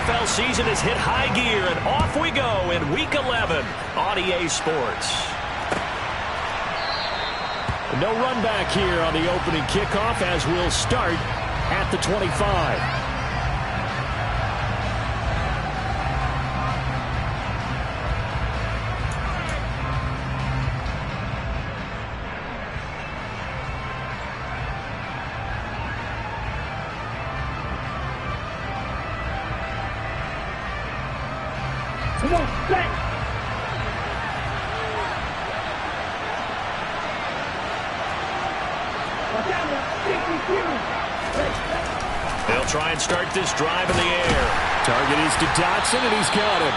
NFL season has hit high gear, and off we go in Week 11 on EA Sports. No run back here on the opening kickoff as we'll start at the 25. Come on, bang! They'll try and start this drive in the air. Target is to Dotson, and he's got him.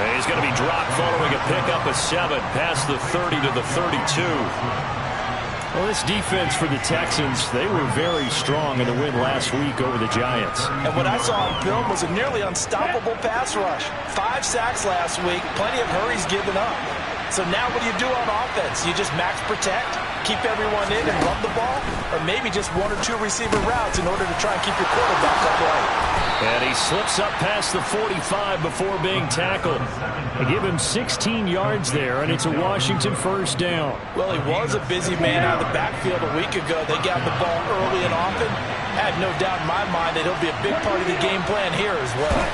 And he's going to be dropped following a pickup of 7 past the 30 to the 32. Well, this defense for the Texans, they were very strong in the win last week over the Giants. And what I saw on film was a nearly unstoppable pass rush. 5 sacks last week, plenty of hurries given up. So now what do you do on offense? You just max protect, keep everyone in and run the ball, or maybe just 1 or 2 receiver routes in order to try and keep your quarterback upright. And he slips up past the 45 before being tackled. They give him 16 yards there, and it's a Washington first down. Well, he was a busy man out of the backfield a week ago. They got the ball early and often. I have no doubt in my mind that he'll be a big part of the game plan here as well.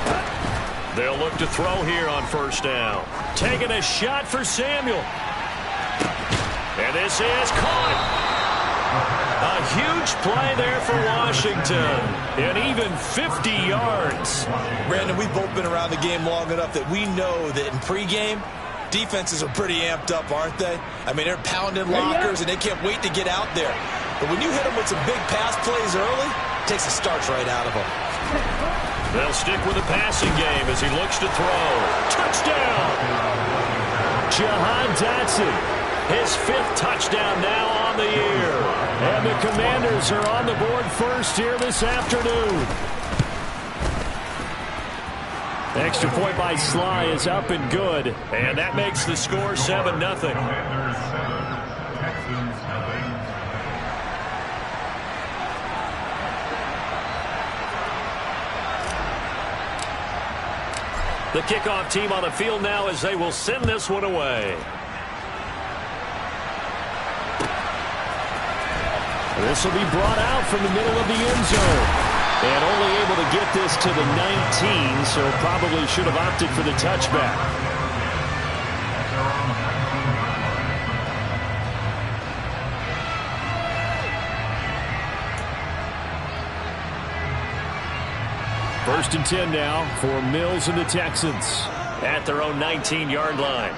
They'll look to throw here on first down. Taking a shot for Samuel. And this is caught. A huge play there for Washington. And even 50 yards. Brandon, we've both been around the game long enough that we know that in pregame, defenses are pretty amped up, aren't they? I mean, they're pounding lockers, and they can't wait to get out there. But when you hit them with some big pass plays early, it takes the starch right out of them. They'll stick with the passing game as he looks to throw. Touchdown! Jahan Dotson, his 5th touchdown now on the year. And the Commanders are on the board first here this afternoon. Extra point by Sly is up and good. And that makes the score 7-0. The kickoff team on the field now as they will send this one away. This will be brought out from the middle of the end zone. And only able to get this to the 19, so probably should have opted for the touchback. First and 10 now for Mills and the Texans at their own 19-yard line.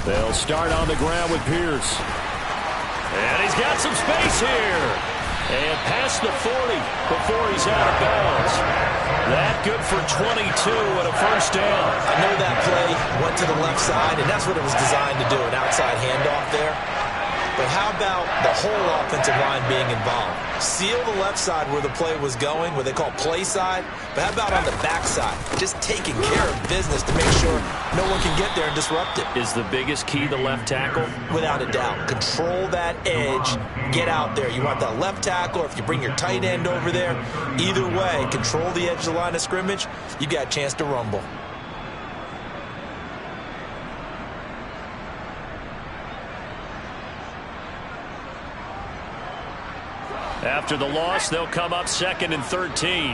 They'll start on the ground with Pierce. And he's got some space here. And past the 40 before he's out of bounds. That good for 22 and a first down. I know that play went to the left side, and that's what it was designed to do, an outside handoff there. But how about the whole offensive line being involved? Seal the left side where the play was going, what they call play side. But how about on the back side? Just taking care of business to make sure no one can get there and disrupt it. Is the biggest key the left tackle? Without a doubt. Control that edge. Get out there. You want that left tackle, or if you bring your tight end over there. Either way, control the edge of the line of scrimmage. You got a chance to rumble. After the loss, they'll come up 2nd and 13.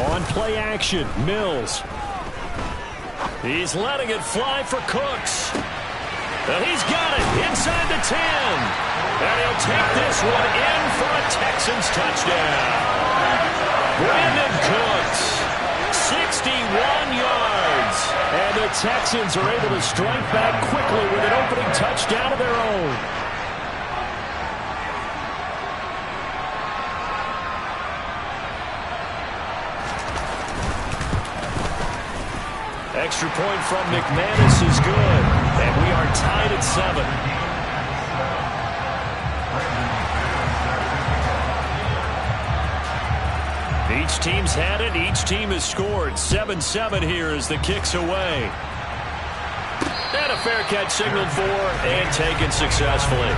On play action, Mills. He's letting it fly for Cooks. And he's got it inside the 10. And he'll take this one in for a Texans touchdown. Brandon Cooks, 61 yards. And the Texans are able to strike back quickly with an opening touchdown of their own. Extra point from McManus is good. And we are tied at 7. Each team's had it. Each team has scored. 7-7 here as the kick's away. And a fair catch signaled for and taken successfully.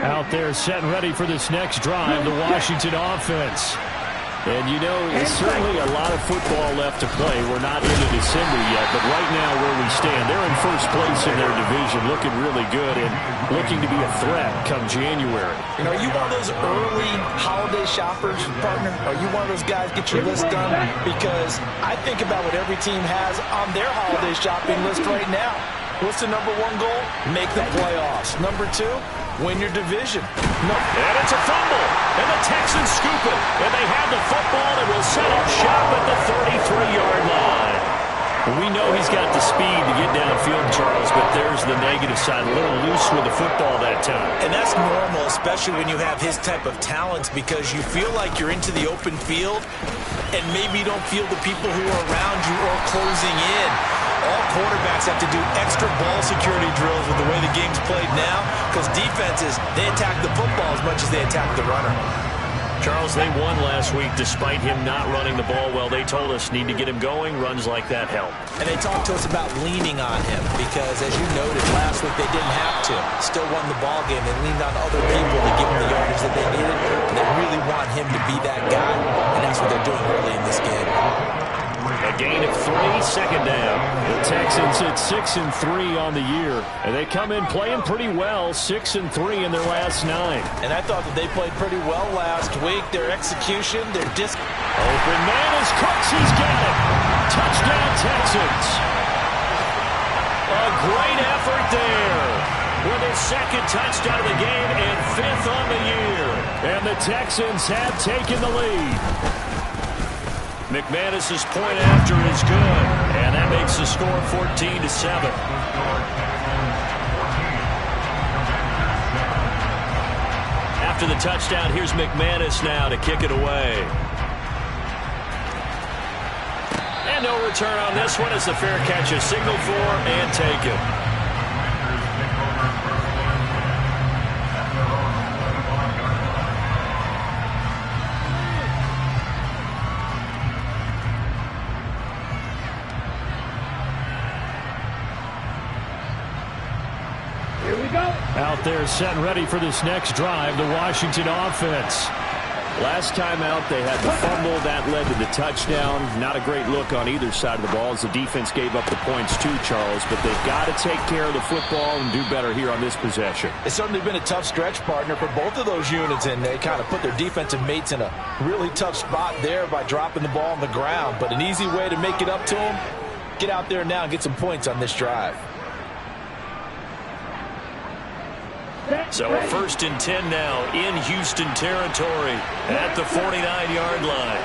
Out there set and ready for this next drive, the Washington offense. And, you know, it's certainly a lot of football left to play. We're not into December yet, but right now where we stand, they're in first place in their division, looking really good and looking to be a threat come January. You know, are you one of those early holiday shoppers, partner? Are you one of those guys get your list done? Because I think about what every team has on their holiday shopping list right now. What's the number one goal? Make the playoffs. Number two, win your division. And it's a fumble. And the Texans scoop it. And they have the football and will set up shop at the 33-yard line. We know he's got the speed to get downfield, Charles, but there's the negative side. A little loose with the football that time. And that's normal, especially when you have his type of talents, because you feel like you're into the open field and maybe you don't feel the people who are around you or closing in. All quarterbacks have to do extra ball security drills with the way the game's played now, because defenses, they attack the football as much as they attack the runner. Charles, they won last week despite him not running the ball well. They told us need to get him going. Runs like that help. And they talked to us about leaning on him because, as you noted, last week they didn't have to. Still won the ball game. They leaned on other people to give them the yardage that they needed. And they really want him to be that guy, and that's what they're doing early in this game. A gain of 3, second down. The Texans at 6-3 on the year. And they come in playing pretty well, 6-3 in their last 9. And I thought that they played pretty well last week. Their execution, their Open man is Cooks. He's got it. Touchdown, Texans. A great effort there. With his second touchdown of the game and 5th on the year. And the Texans have taken the lead. McManus's point after is good, and that makes the score 14-7. After the touchdown, here's McManus now to kick it away. And no return on this one as the fair catch is signaled for and taken. Out there set and ready for this next drive, the Washington offense. Last time out, they had the fumble. That led to the touchdown. Not a great look on either side of the ball as the defense gave up the points too, Charles. But they've got to take care of the football and do better here on this possession. It's certainly been a tough stretch, partner, for both of those units, and they kind of put their defensive mates in a really tough spot there by dropping the ball on the ground. But an easy way to make it up to them, get out there now and get some points on this drive. So a 1st and 10 now in Houston territory at the 49-yard line.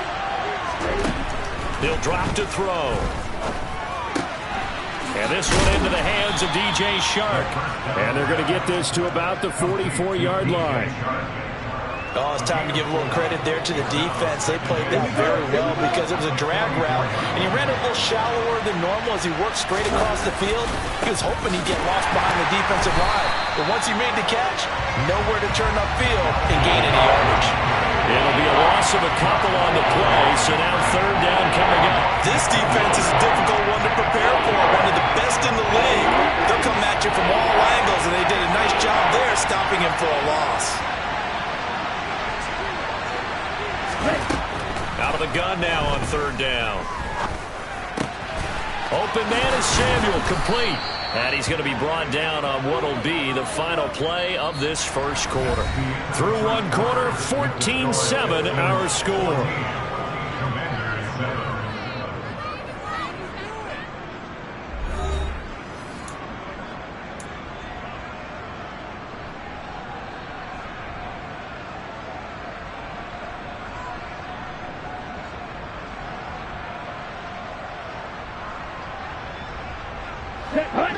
They'll drop to throw. And this one into the hands of DJ Shark. And they're going to get this to about the 44-yard line. Oh, it's time to give a little credit there to the defense. They played that very well because it was a drag route, and he ran a little shallower than normal as he worked straight across the field. He was hoping he'd get lost behind the defensive line, but once he made the catch, nowhere to turn upfield and gain any yardage. It'll be a loss of a couple on the play, so now 3rd down coming up. This defense is a difficult one to prepare for, one of the best in the league. They'll come at you from all angles, and they did a nice job there stopping him for a loss. Out of the gun now on 3rd down. Open man is Samuel, complete. And he's going to be brought down on what will be the final play of this first quarter. Through one quarter, 14-7 our score.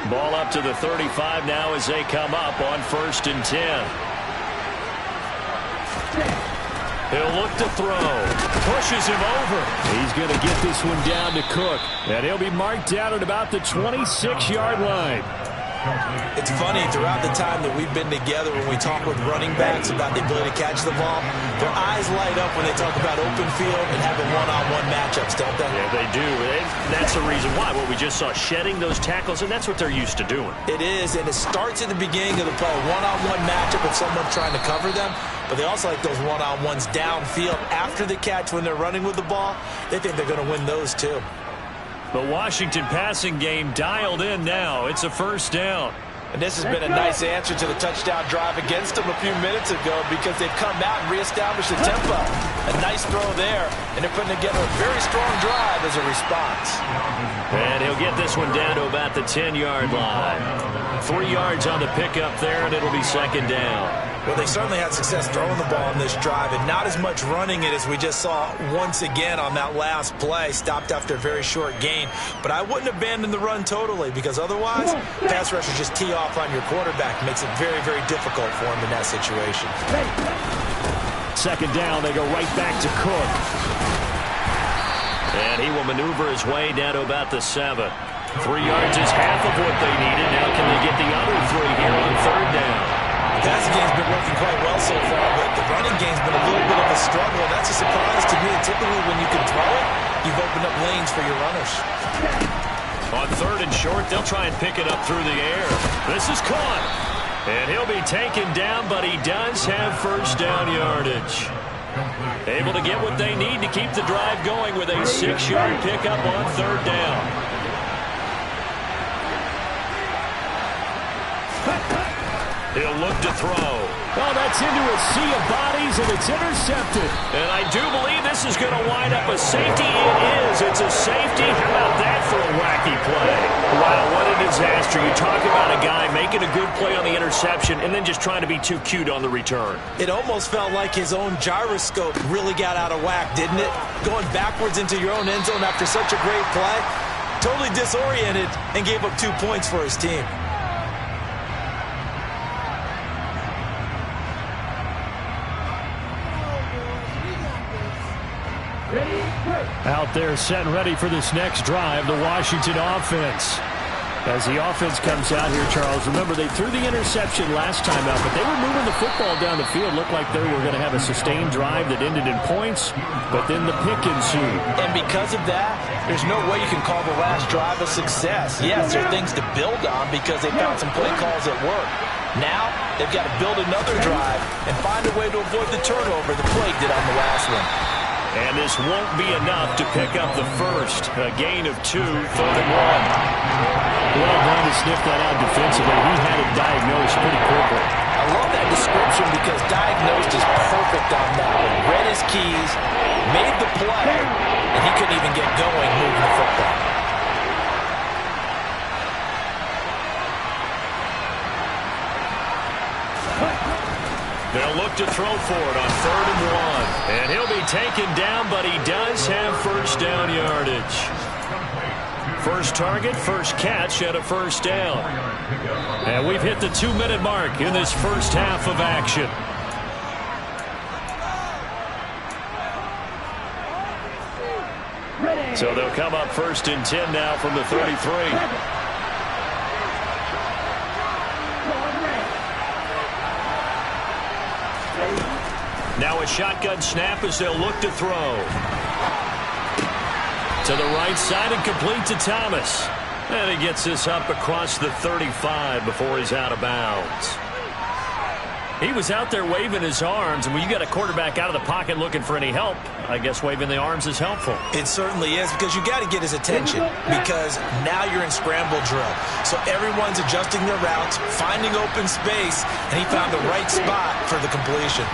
Ball up to the 35 now as they come up on 1st and 10. He'll look to throw. Pushes him over. He's going to get this one down to Cook. And he'll be marked down at about the 26-yard line. It's funny, throughout the time that we've been together, when we talk with running backs about the ability to catch the ball, their eyes light up when they talk about open field and having one-on-one matchups, don't they? Yeah, they do. That's the reason why. What we just saw, shedding those tackles, and that's what they're used to doing. It is, and it starts at the beginning of the play, one-on-one matchup with someone trying to cover them, but they also like those one-on-ones downfield after the catch when they're running with the ball. They think they're going to win those, too. The Washington passing game dialed in now. It's a first down. And this has been a nice answer to the touchdown drive against them a few minutes ago because they've come out and reestablished the tempo. A nice throw there, and they're putting together a very strong drive as a response. And he'll get this one down to about the 10-yard line. 3 yards on the pickup there, and it'll be second down. Well, they certainly had success throwing the ball on this drive and not as much running it as we just saw once again on that last play. Stopped after a very short gain. But I wouldn't abandon the run totally because otherwise, pass rushers just tee off on your quarterback. Makes it very, very difficult for him in that situation. Second down, they go right back to Cook. And he will maneuver his way down to about the 7. 3 yards is half of what they needed. Now can they get the other 3 here on third down? The passing game's been working quite well so far, but the running game's been a little bit of a struggle. That's a surprise to me. Typically, when you can throw it, you've opened up lanes for your runners. On third and short, they'll try and pick it up through the air. This is caught. And he'll be taken down, but he does have first down yardage. Able to get what they need to keep the drive going with a 6-yard pickup on third down. He'll look to throw. Oh, that's into a sea of bodies, and it's intercepted. And I do believe this is going to wind up a safety. It is. It's a safety. How about that for a wacky play? Wow, what a disaster. You talk about a guy making a good play on the interception and then just trying to be too cute on the return. It almost felt like his own gyroscope really got out of whack, didn't it? Going backwards into your own end zone after such a great play. Totally disoriented and gave up 2 points for his team. Out there set and ready for this next drive, the Washington offense. As the offense comes out here, Charles, remember they threw the interception last time out, but they were moving the football down the field. Looked like they were going to have a sustained drive that ended in points, but then the pick ensued. And because of that, there's no way you can call the last drive a success. Yes, there are things to build on because they found some play calls that work. Now, they've got to build another drive and find a way to avoid the turnover the Plague did on the last one. And this won't be enough to pick up the first. A gain of 2, 3rd and 1. Well done to sniff that out defensively. He had it diagnosed pretty quickly. I love that description because diagnosed is perfect on that one. Read his keys, made the play, and he couldn't even get going moving the football. They'll look to throw for it on 3rd and 1. And he'll be taken down, but he does have first down yardage. First target, first catch at a first down. And we've hit the 2-minute mark in this first half of action. So they'll come up 1st and 10 now from the 33. Now a shotgun snap as they'll look to throw. To the right side and complete to Thomas. And he gets this up across the 35 before he's out of bounds. He was out there waving his arms, and when you got a quarterback out of the pocket looking for any help, I guess waving the arms is helpful. It certainly is because you got to get his attention because now you're in scramble drill. So everyone's adjusting their routes, finding open space, and he found the right spot for the completion.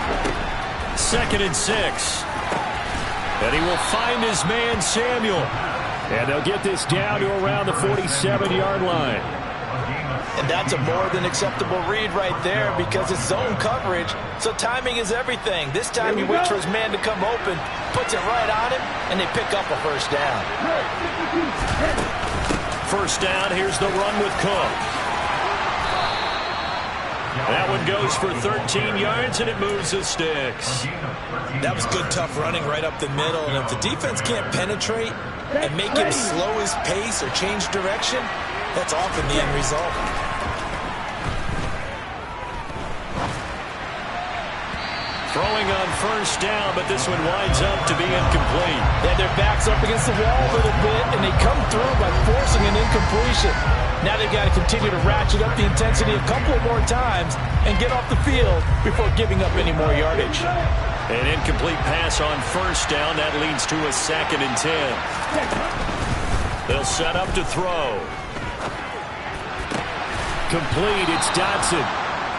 2nd and 6. And he will find his man, Samuel. And they'll get this down to around the 47-yard line. And that's a more than acceptable read right there because it's zone coverage, so timing is everything. This time he waits for his man to come open, puts it right on him, and they pick up a first down. First down, here's the run with Cook. That one goes for 13 yards, and it moves the sticks. That was good, tough running right up the middle. And if the defense can't penetrate and make him slow his pace or change direction, that's often the end result. Throwing on first down, but this one winds up to be incomplete. Yeah, their back's up against the wall a little bit, and they come through by forcing an incompletion. Now they've got to continue to ratchet up the intensity a couple of more times and get off the field before giving up any more yardage. An incomplete pass on first down. That leads to a 2nd and 10. They'll set up to throw. Complete. It's Dotson.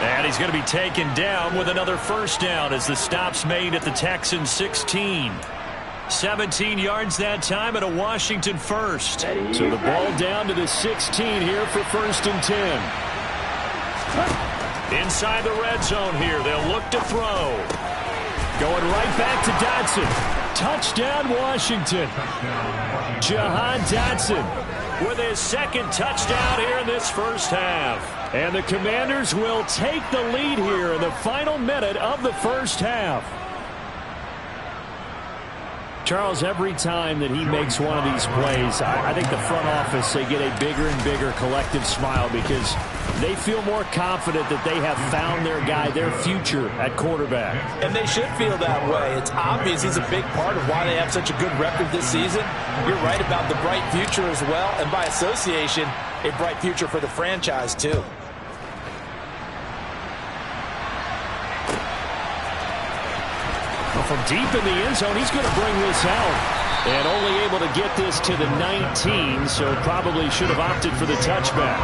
And he's going to be taken down with another first down as the stop's made at the Texans 16. 17 yards that time and a Washington first. So the ball down to the 16 here for 1st and 10. Inside the red zone here. They'll look to throw. Going right back to Dotson. Touchdown, Washington. Jahan Dotson with his 2nd touchdown here in this first half. And the Commanders will take the lead here in the final minute of the first half. Charles, every time that he makes one of these plays, I think the front office, they get a bigger and bigger collective smile because they feel more confident that they have found their guy, their future at quarterback. And they should feel that way. It's obvious he's a big part of why they have such a good record this season. You're right about the bright future as well, and by association, a bright future for the franchise too. From deep in the end zone, he's going to bring this out. And only able to get this to the 19, so probably should have opted for the touchback.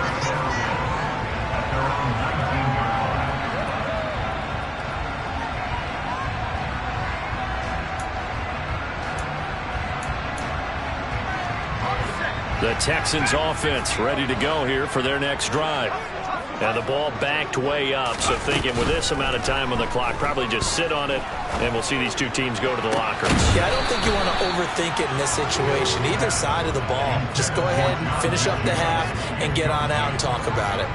The Texans offense ready to go here for their next drive. And the ball backed way up, so thinking with this amount of time on the clock, probably just sit on it, and we'll see these two teams go to the lockers. Yeah, I don't think you want to overthink it in this situation. Either side of the ball. Just go ahead and finish up the half and get on out and talk about it.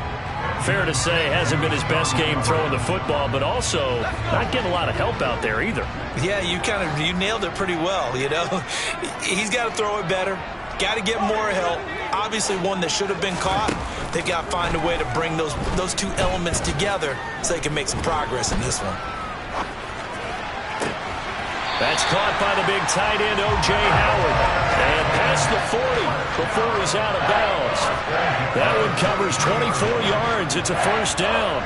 Fair to say, hasn't been his best game throwing the football, but also not getting a lot of help out there either. Yeah, you nailed it pretty well, you know. He's got to throw it better. Got to get more help. Obviously one that should have been caught. They've got to find a way to bring those two elements together so they can make some progress in this one. That's caught by the big tight end, O.J. Howard. And past the 40 before he's out of bounds. That one covers 24 yards. It's a first down.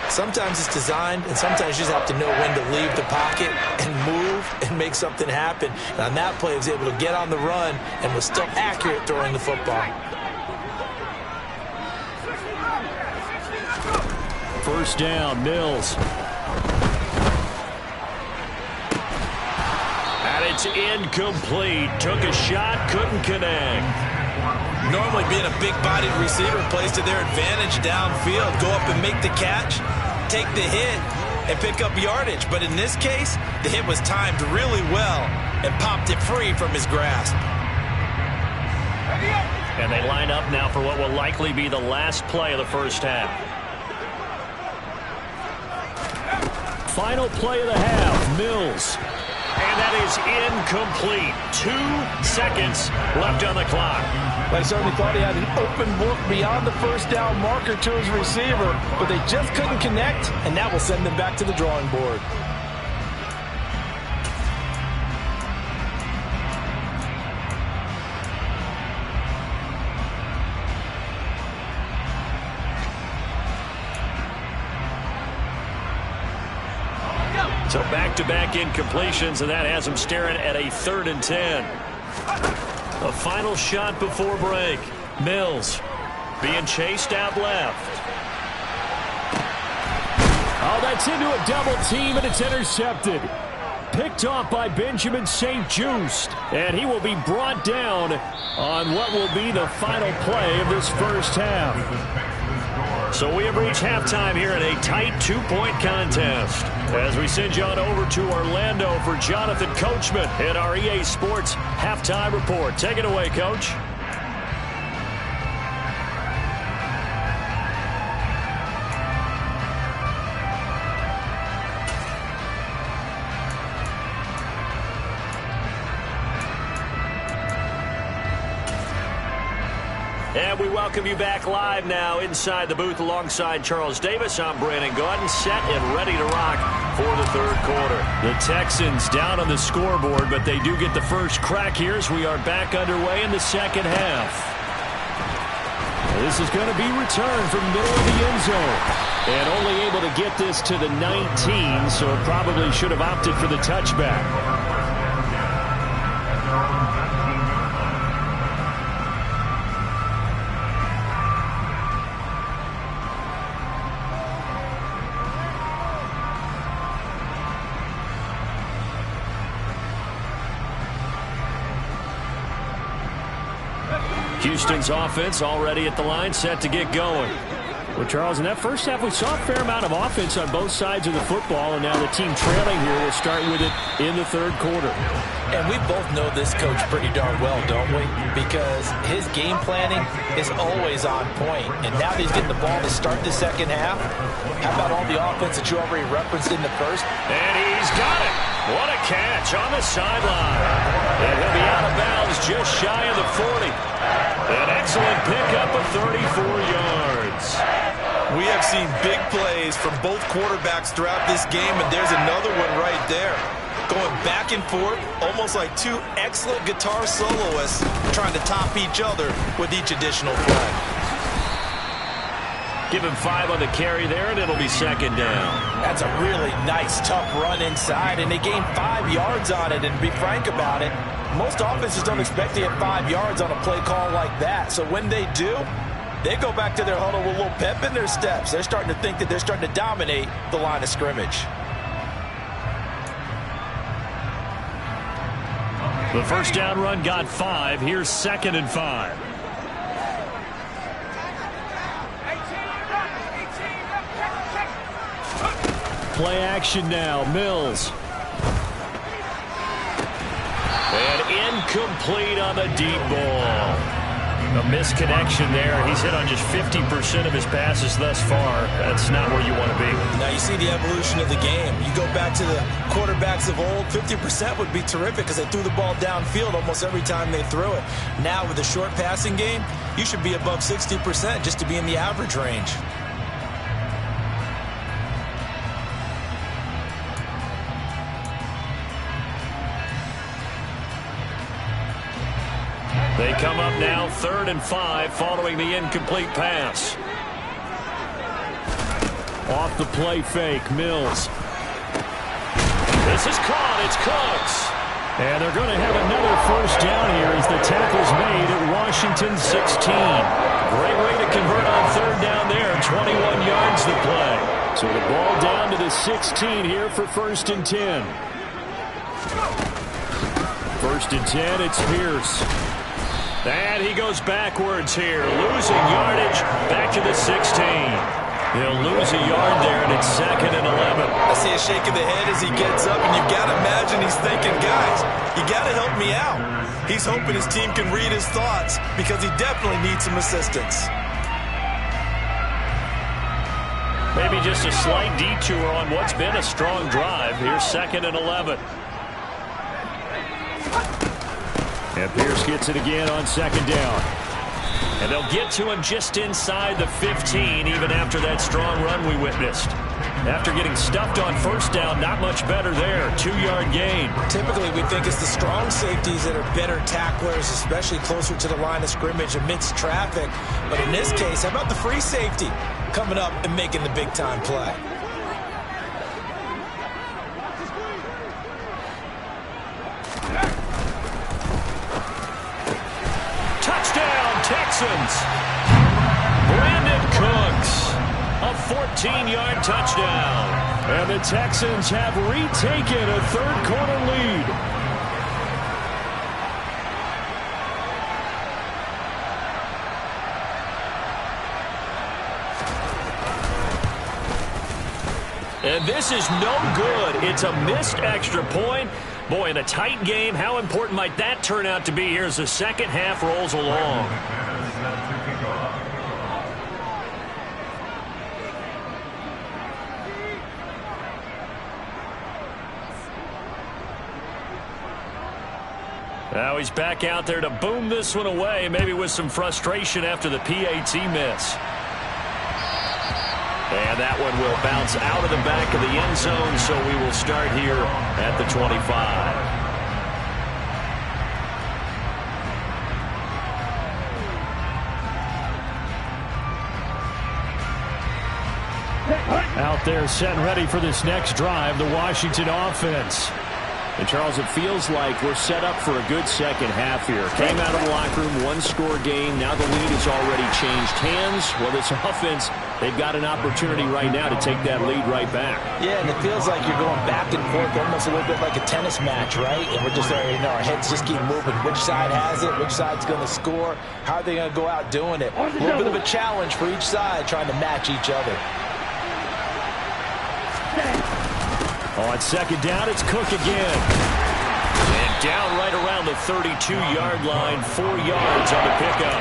Sometimes it's designed, and sometimes you just have to know when to leave the pocket and move and make something happen. And on that play, he was able to get on the run and was still accurate throwing the football. First down, Mills. And it's incomplete. Took a shot, couldn't connect. Normally being a big-bodied receiver plays to their advantage downfield. Go up and make the catch, take the hit, and pick up yardage. But in this case, the hit was timed really well and popped it free from his grasp. And they line up now for what will likely be the last play of the first half. Final play of the half, Mills. And that is incomplete. 2 seconds left on the clock. They certainly thought he had an open look beyond the first down marker to his receiver, but they just couldn't connect, and that will send them back to the drawing board. So back-to-back incompletions, and that has him staring at a 3rd and 10. A final shot before break. Mills being chased out left. Oh, that's into a double team, and it's intercepted. Picked off by Benjamin St-Juste, and he will be brought down on what will be the final play of this first half. So we have reached halftime here in a tight 2-point contest. As we send you on over to Orlando for Jonathan Coachman in our EA Sports Halftime Report. Take it away, Coach. And we welcome you back live now inside the booth alongside Charles Davis. I'm Brandon Gaudin, set and ready to rock for the third quarter. The Texans down on the scoreboard, but they do get the first crack here as we are back underway in the second half. This is going to be returned from the middle of the end zone. And only able to get this to the 19, so probably should have opted for the touchback. Houston's offense already at the line, set to get going. Well, Charles, in that first half, we saw a fair amount of offense on both sides of the football, and now the team trailing here will start with it in the third quarter. And we both know this coach pretty darn well, don't we? Because his game planning is always on point. And now that he's getting the ball to start the second half, how about all the offense that you already referenced in the first? And he's got it. What a catch on the sideline. And he'll be out of bounds just shy of the 40. An excellent pickup of 34 yards. We have seen big plays from both quarterbacks throughout this game, and there's another one right there. Going back and forth, almost like two excellent guitar soloists trying to top each other with each additional play. Give him 5 on the carry there, and it'll be second down. That's a really nice, tough run inside, and they gained 5 yards on it. And to be frank about it, most offenses don't expect to get 5 yards on a play call like that. So when they do, they go back to their huddle with a little pep in their steps. They're starting to think that they're starting to dominate the line of scrimmage. The first down run got 5. Here's second and 5. Play action now. Mills. And incomplete on the deep ball. A misconnection there. He's hit on just 50% of his passes thus far. That's not where you want to be. Now you see the evolution of the game. You go back to the quarterbacks of old, 50% would be terrific because they threw the ball downfield almost every time they threw it. Now with the short passing game, you should be above 60% just to be in the average range. They come up now, 3rd and 5, following the incomplete pass. Off the play fake, Mills. This is caught, it's Cooks. And they're going to have another first down here as the tackle's made at Washington 16. Great way to convert on 3rd down there, 21 yards the play. So the ball down to the 16 here for 1st and 10. 1st and 10, it's Pierce. And he goes backwards here, losing yardage back to the 16. He'll lose a yard there, and it's 2nd and 11. I see a shake of the head as he gets up, and you've got to imagine he's thinking, guys, you got to help me out. He's hoping his team can read his thoughts because he definitely needs some assistance. Maybe just a slight detour on what's been a strong drive. Here's 2nd and 11. And Pierce gets it again on 2nd down. And they'll get to him just inside the 15, even after that strong run we witnessed. After getting stuffed on 1st down, not much better there. 2-yard gain. Typically, we think it's the strong safeties that are better tacklers, especially closer to the line of scrimmage amidst traffic. But in this case, how about the free safety coming up and making the big-time play? Texans. Brandon Cooks, a 14-yard touchdown. And the Texans have retaken a third quarter lead. And this is no good. It's a missed extra point. Boy, in a tight game, how important might that turn out to be here as the second half rolls along? Now he's back out there to boom this one away, maybe with some frustration after the PAT miss. And that one will bounce out of the back of the end zone, so we will start here at the 25. Out there set and ready for this next drive, the Washington offense. And, Charles, it feels like we're set up for a good second half here. Came out of the locker room, one-score game. Now the lead has already changed hands. Well, this offense, they've got an opportunity right now to take that lead right back. Yeah, and it feels like you're going back and forth, almost a little bit like a tennis match, right? And we're just, our heads just keep moving. Which side has it? Which side's going to score? How are they going to go out doing it? A little bit of a challenge for each side, trying to match each other. On second down, it's Cook again. And down right around the 32-yard line, 4 yards on the pickup.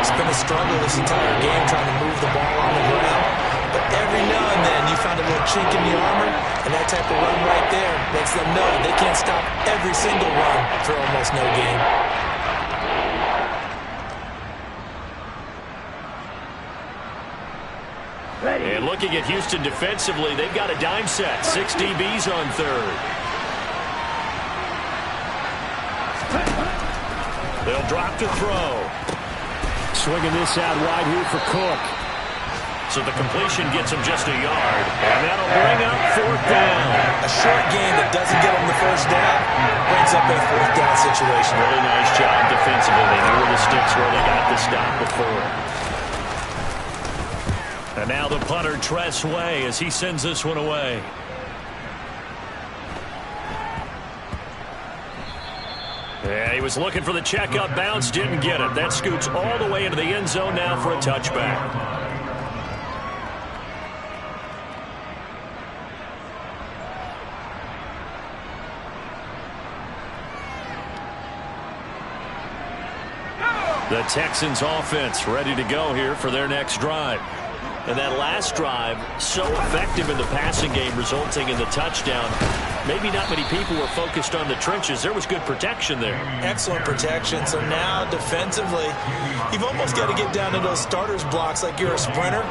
It's been a struggle this entire game trying to move the ball on the ground. But every now and then you find a little chink in the armor, and that type of run right there lets them know they can't stop every single run for almost no gain. And looking at Houston defensively, they've got a dime set. 6 DBs on third. They'll drop to throw. Swinging this out wide here for Cook. So the completion gets him just a yard. And that'll bring up 4th down. A short game that doesn't get them the first down brings up a 4th down situation. Really nice job defensively. They knew where the sticks were. They got the stop before. And now the punter, Tress Way, as he sends this one away. Yeah, he was looking for the checkup bounce, didn't get it. That scoots all the way into the end zone now for a touchback. The Texans offense ready to go here for their next drive. And that last drive, so effective in the passing game, resulting in the touchdown. Maybe not many people were focused on the trenches. There was good protection there. Excellent protection. So now defensively, you've almost got to get down to those starters blocks like you're a sprinter.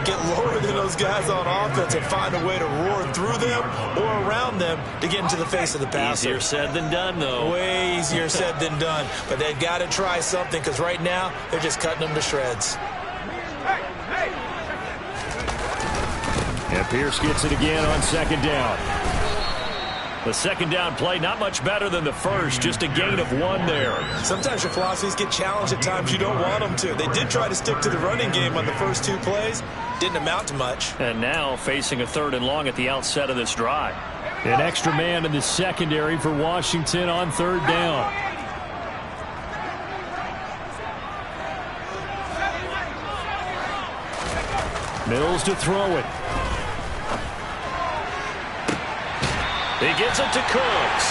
Get lower than those guys on offense and find a way to roar through them or around them to get into the face of the passer. Easier said than done, though. Way easier said than done. But they've got to try something because right now they're just cutting them to shreds. And Pierce gets it again on second down. The second down play not much better than the first, just a gain of 1 there. Sometimes your philosophies get challenged at times you don't want them to. They did try to stick to the running game on the first 2 plays. Didn't amount to much. And now facing a 3rd and long at the outset of this drive. An extra man in the secondary for Washington on 3rd down. Mills to throw it. He gets it to Cooks.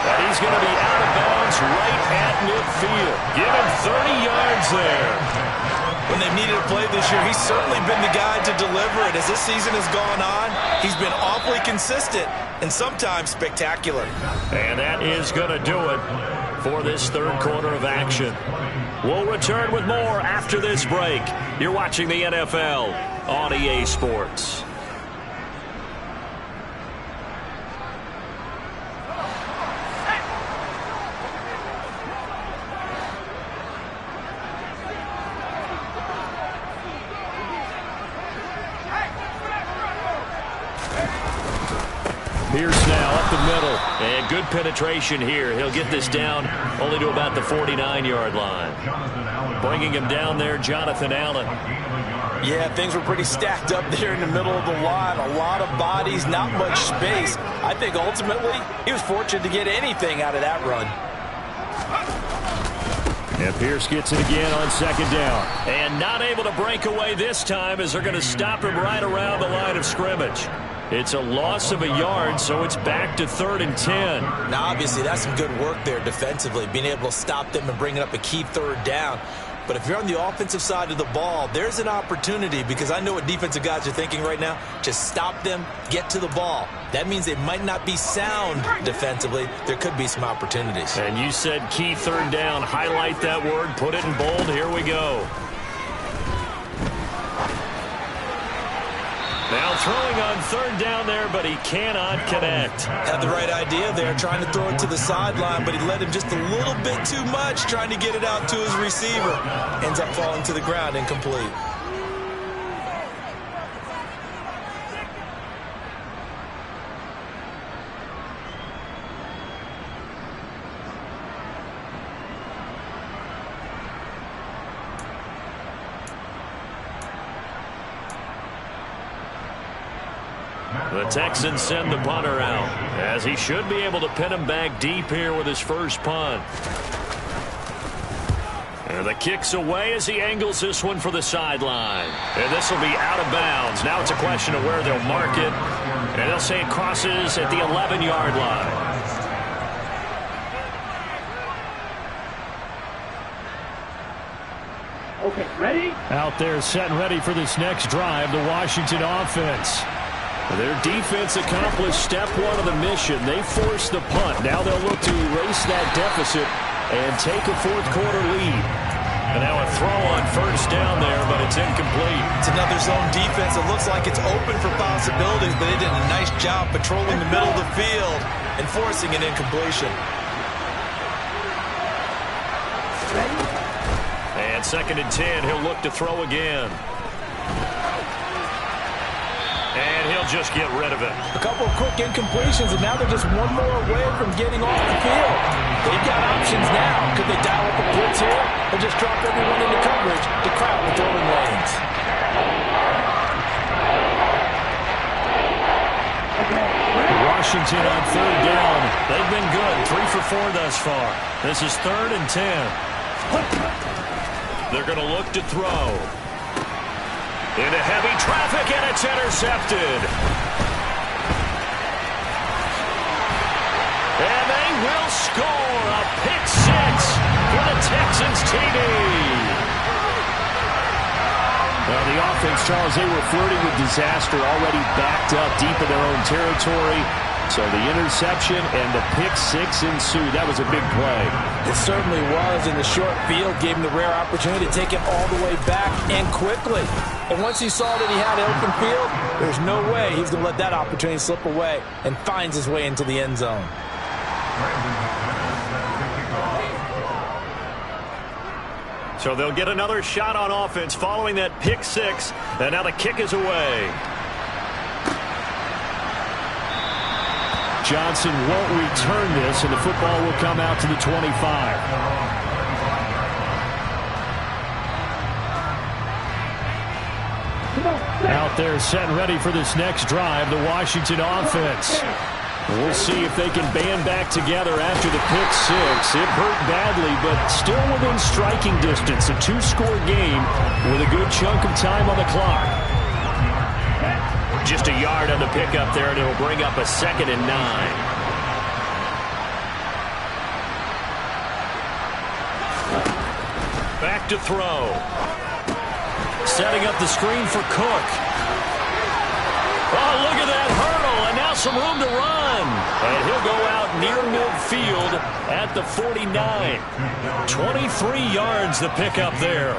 And he's going to be out of bounds right at midfield. Give him 30 yards there. When they've needed a play this year, he's certainly been the guy to deliver it. As this season has gone on, he's been awfully consistent and sometimes spectacular. And that is going to do it for this 3rd quarter of action. We'll return with more after this break. You're watching the NFL on EA Sports. Pierce now up the middle, and good penetration here. He'll get this down only to about the 49-yard line. Bringing him down there, Jonathan Allen. Yeah, things were pretty stacked up there in the middle of the line. A lot of bodies, not much space. I think ultimately he was fortunate to get anything out of that run. And Pierce gets it again on second down. And not able to break away this time as they're going to stop him right around the line of scrimmage. It's a loss of a yard, so it's back to 3rd and 10. Now, obviously, that's some good work there defensively, being able to stop them and bring up a key 3rd down. But if you're on the offensive side of the ball, there's an opportunity, because I know what defensive guys are thinking right now. Just stop them, get to the ball. That means they might not be sound defensively. There could be some opportunities. And you said key third down. Highlight that word, put it in bold. Here we go. Now throwing on third down there, but he cannot connect. Had the right idea there, trying to throw it to the sideline, but he led him just a little bit too much, trying to get it out to his receiver. Ends up falling to the ground, incomplete. The Texans send the punter out, as he should be able to pin him back deep here with his first punt. And the kick's away as he angles this one for the sideline. And this will be out of bounds. Now it's a question of where they'll mark it. And they'll say it crosses at the 11-yard line. Okay, ready? Out there set and ready for this next drive, the Washington offense. Their defense accomplished step one of the mission. They forced the punt. Now they'll look to erase that deficit and take a fourth-quarter lead. And now a throw on first down there, but it's incomplete. It's another zone defense. It looks like it's open for possibilities, but they did a nice job patrolling the middle of the field and forcing an incompletion. And 2nd and 10, he'll look to throw again. And he'll just get rid of it. A couple of quick incompletions, and now they're just one more away from getting off the field. They've got options now. Could they dial up a blitz here or just drop everyone into coverage to crowd the throwing lanes? Washington on third down. They've been good. 3 for 4 thus far. This is 3rd and 10. They're going to look to throw. Into heavy traffic, and it's intercepted. And they will score a pick six for the Texans TD. Well, the offense, Charles, they were flirting with disaster, already backed up deep in their own territory. So the interception and the pick six ensued. That was a big play. It certainly was, and the short field gave him the rare opportunity to take it all the way back and quickly. And once he saw that he had an open field, there's no way he's going to let that opportunity slip away, and finds his way into the end zone. So they'll get another shot on offense following that pick six, and now the kick is away. Johnson won't return this, and the football will come out to the 25. Out there set and ready for this next drive, the Washington offense. We'll see if they can band back together after the pick six. It hurt badly, but still within striking distance. A 2-score game with a good chunk of time on the clock. Just a yard on the pickup there, and it'll bring up a 2nd and 9. Back to throw. Setting up the screen for Cook. Oh, look at that hurdle, and now some room to run. And he'll go out near midfield at the 49. 23 yards the pickup there.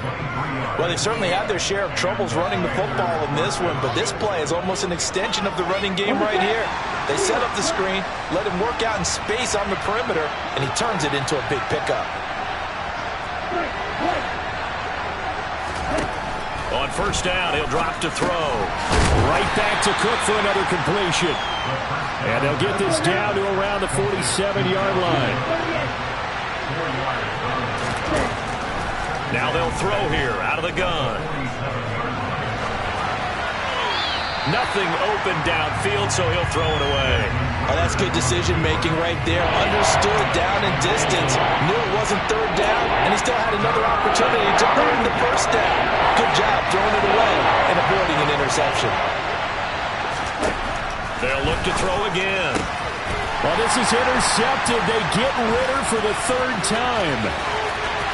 Well, they certainly had their share of troubles running the football in this one, but this play is almost an extension of the running game right here. They set up the screen, let him work out in space on the perimeter, and he turns it into a big pickup. On first down, he'll drop to throw. Right back to Cook for another completion. And they'll get this down to around the 47-yard line. Now they'll throw here out of the gun. Nothing open downfield, so he'll throw it away. Oh, that's good decision-making right there. Understood down and distance. Knew it wasn't third down, and he still had another opportunity to earn the first down. Good job throwing it away and avoiding an interception. They'll look to throw again. Well, this is intercepted. They get Ritter for the 3rd time.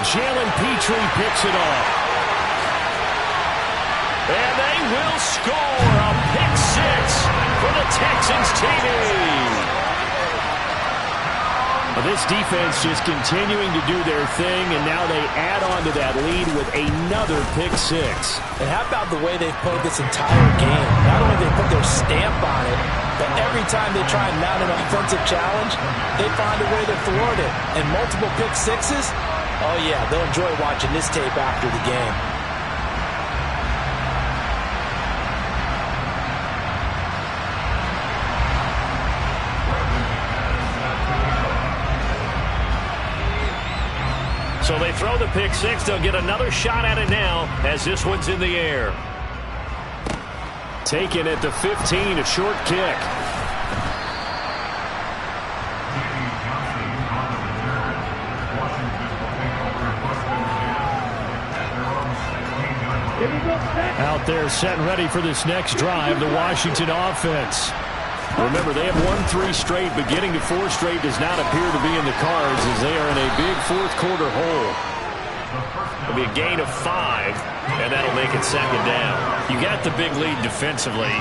Jalen Petrie picks it off. And they will score a pick six for the Texans TV. This defense just continuing to do their thing, and now they add on to that lead with another pick six. And how about the way they've played this entire game? Not only they put their stamp on it, but every time they try and mount an offensive challenge, they find a way to thwart it. And multiple pick sixes? Oh, yeah, they'll enjoy watching this tape after the game. So they throw the pick six. They'll get another shot at it now as this one's in the air. Taken at the 15, a short kick. Out there set and ready for this next drive, the Washington offense. Remember, they have won 3 straight, but getting to 4 straight does not appear to be in the cards as they are in a big fourth-quarter hole. It'll be a gain of 5, and that'll make it second down. You got the big lead defensively,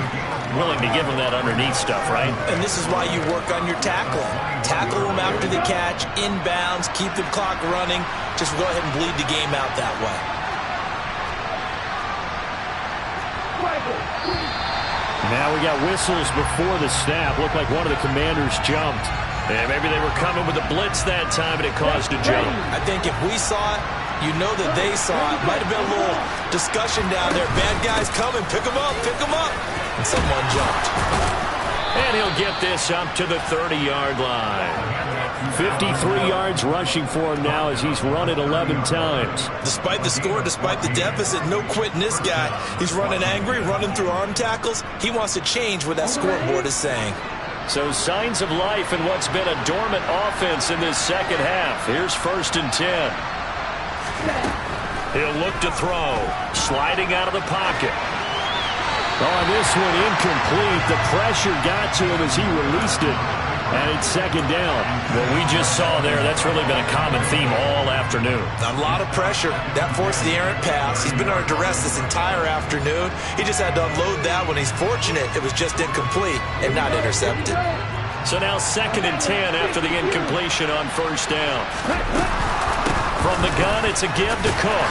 willing to give them that underneath stuff, right? And this is why you work on your tackling. Tackle them after the catch, inbounds, keep the clock running. Just go ahead and bleed the game out that way. Now we got whistles before the snap. Looked like one of the Commanders jumped. Yeah, maybe they were coming with a blitz that time, and it caused a jump. I think if we saw it, you know that they saw it. Might have been a little discussion down there. Bad guys coming. Pick them up. Pick them up. And someone jumped. And he'll get this up to the 30-yard line. 53 yards rushing for him now as he's run it 11 times. Despite the score, despite the deficit, no quitting this guy. He's running angry, running through arm tackles. He wants to change what that scoreboard is saying. So signs of life in what's been a dormant offense in this second half. Here's 1st and 10. He'll look to throw. Sliding out of the pocket. Oh, this one incomplete. The pressure got to him as he released it. And it's second down. What we just saw there, that's really been a common theme all afternoon. A lot of pressure. That forced the errant pass. He's been under duress this entire afternoon. He just had to unload that when he's fortunate it was just incomplete and not intercepted. So now 2nd and 10 after the incompletion on 1st down. From the gun, it's a give to Cook.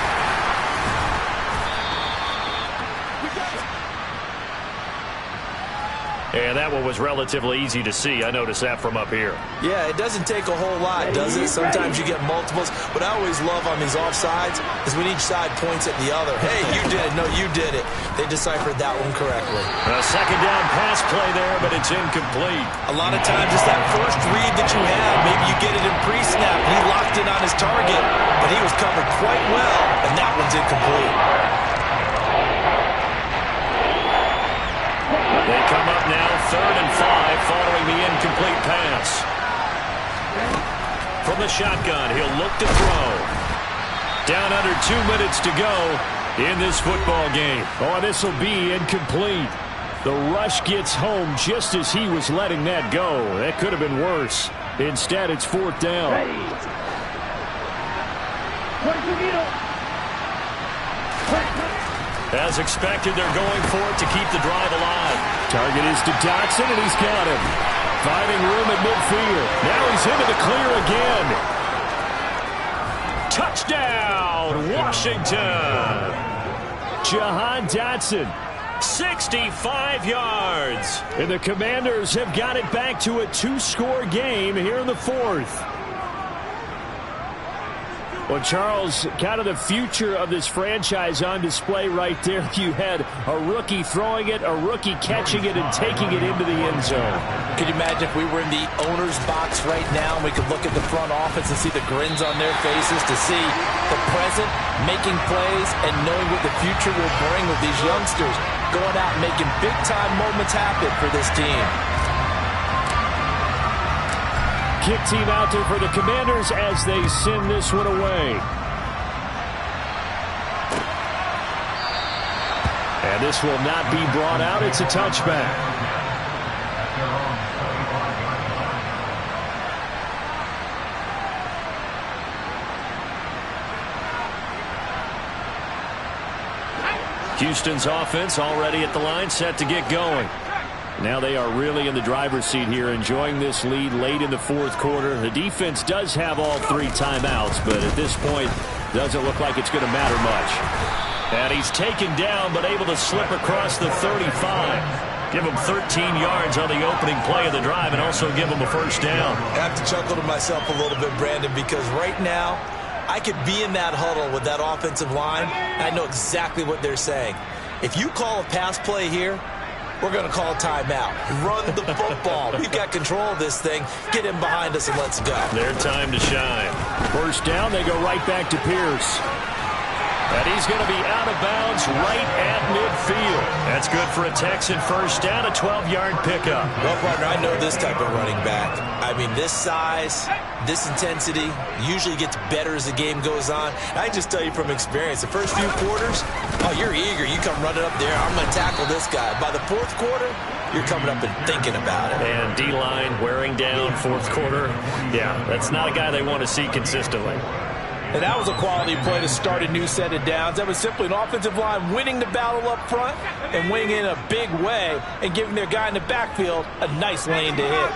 And that one was relatively easy to see. I noticed that from up here. Yeah, it doesn't take a whole lot, does it? Sometimes you get multiples. What I always love on these offsides is when each side points at the other. Hey, you did it. No, you did it. They deciphered that one correctly. A second down pass play there, but it's incomplete. A lot of times it's that first read that you have. Maybe you get it in pre-snap. He locked in on his target, but he was covered quite well, and that one's incomplete. They come up now 3rd and 5 following the incomplete pass. From the shotgun, he'll look to throw. Down under 2 minutes to go in this football game. Oh, this will be incomplete. The rush gets home just as he was letting that go. That could have been worse. Instead, it's 4th down. As expected, they're going for it to keep the drive alive. Target is to Dotson, and he's got him. Finding room at midfield. Now he's into the clear again. Touchdown, Washington. Jahan Dotson. 65 yards. And the Commanders have got it back to a 2-score game here in the 4th. Well, Charles, kind of the future of this franchise on display right there. You had a rookie throwing it, a rookie catching it, and taking it into the end zone. Could you imagine if we were in the owner's box right now and we could look at the front office and see the grins on their faces, to see the present making plays and knowing what the future will bring with these youngsters going out and making big-time moments happen for this team. Kick team out there for the Commanders as they send this one away. And this will not be brought out. It's a touchback. Houston's offense already at the line, set to get going. Now they are really in the driver's seat here, enjoying this lead late in the fourth quarter. The defense does have all 3 timeouts, but at this point, doesn't look like it's going to matter much. And he's taken down, but able to slip across the 35. Give him 13 yards on the opening play of the drive and also give him a first down. I have to chuckle to myself a little bit, Brandon, because right now I could be in that huddle with that offensive line, and I know exactly what they're saying. If you call a pass play here, we're going to call a timeout. Run the football. We've got control of this thing. Get him behind us and let's go. Their time to shine. First down, they go right back to Pierce. And he's going to be out of bounds right at midfield. That's good for a Texan first down, a 12-yard pickup. Well, partner, I know this type of running back. I mean, this size, this intensity usually gets better as the game goes on. I just tell you from experience, the first few quarters, oh, you're eager. You come running up there. I'm going to tackle this guy. By the fourth quarter, you're coming up and thinking about it. And D-line wearing down fourth quarter. Yeah, that's not a guy they want to see consistently. And that was a quality play to start a new set of downs. That was simply an offensive line winning the battle up front and winning in a big way and giving their guy in the backfield a nice lane to hit.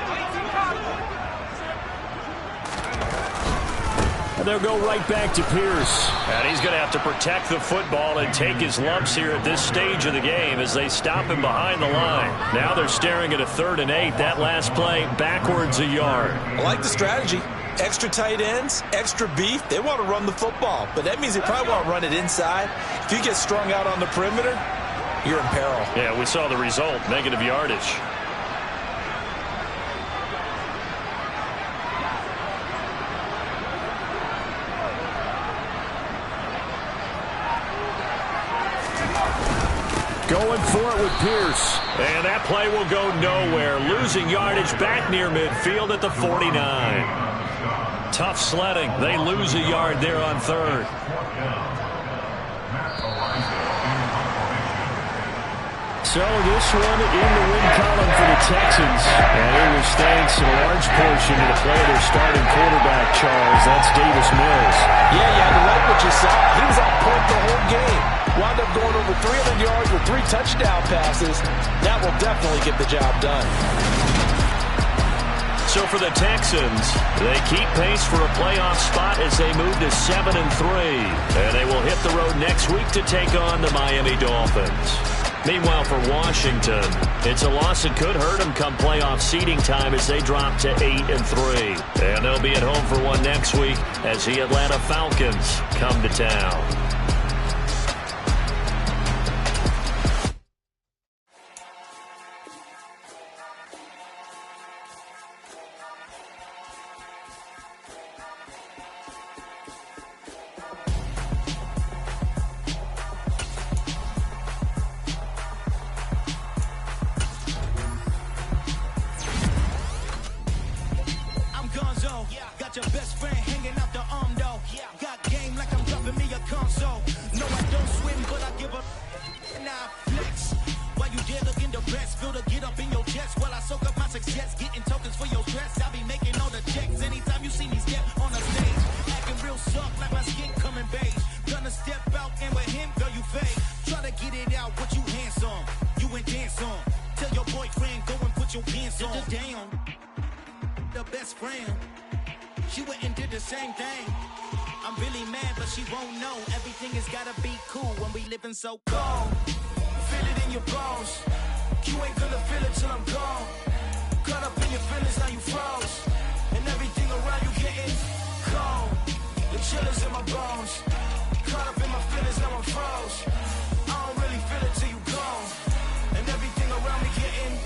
And they'll go right back to Pierce. And he's going to have to protect the football and take his lumps here at this stage of the game as they stop him behind the line. Now they're staring at a 3rd and 8. That last play, backwards a yard. I like the strategy. Extra tight ends, extra beef. They want to run the football, but that means they probably want to run it inside. If you get strung out on the perimeter, you're in peril. Yeah, we saw the result, negative yardage. Going for it with Pierce. And that play will go nowhere. Losing yardage back near midfield at the 49. Tough sledding. They lose a yard there on 3rd. So this one in the win column for the Texans. And it was thanks in a large portion to the play of their starting quarterback, Charles. That's Davis Mills. Yeah, you had to like what you saw. He was on point the whole game. Wound up going over 300 yards with 3 touchdown passes. That will definitely get the job done. So for the Texans, they keep pace for a playoff spot as they move to 7-3. And they will hit the road next week to take on the Miami Dolphins. Meanwhile, for Washington, it's a loss that could hurt them come playoff seeding time as they drop to 8-3. And they'll be at home for one next week as the Atlanta Falcons come to town. So cold, feel it in your bones. You ain't gonna feel it till I'm gone. Caught up in your feelings, now you froze. And everything around you getting cold. The chill is in my bones. Caught up in my feelings, now I'm froze. I don't really feel it till you gone. And everything around me getting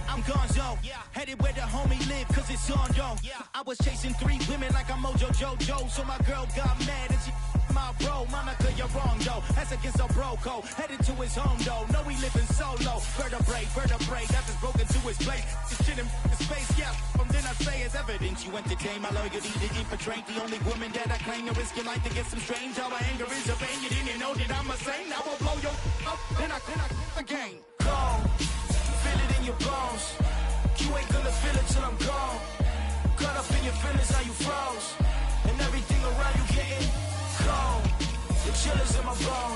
I'm gonzo, headed where the homie live, cause it's on, yo. I was chasing 3 women like I'm Mojo Jojo. So my girl got mad and she my bro, Monica, you're wrong, though. That's against a bro code. Headed to his home, though. No, he living solo. Vertebrae, that is broken to his place. This shit in his face, yeah. From then I say it's evidence. You entertain my loyalty to infiltrate. The only woman that I claim to risk your life to get some strange. How my anger is a pain. You didn't know that I'm a saint. I will blow your up. Then I again. Gone. Feel it in your bones. You ain't gonna feel it till I'm gone. Caught up in your feelings, now you froze. And everything around you getting cold. The chill is in my bones.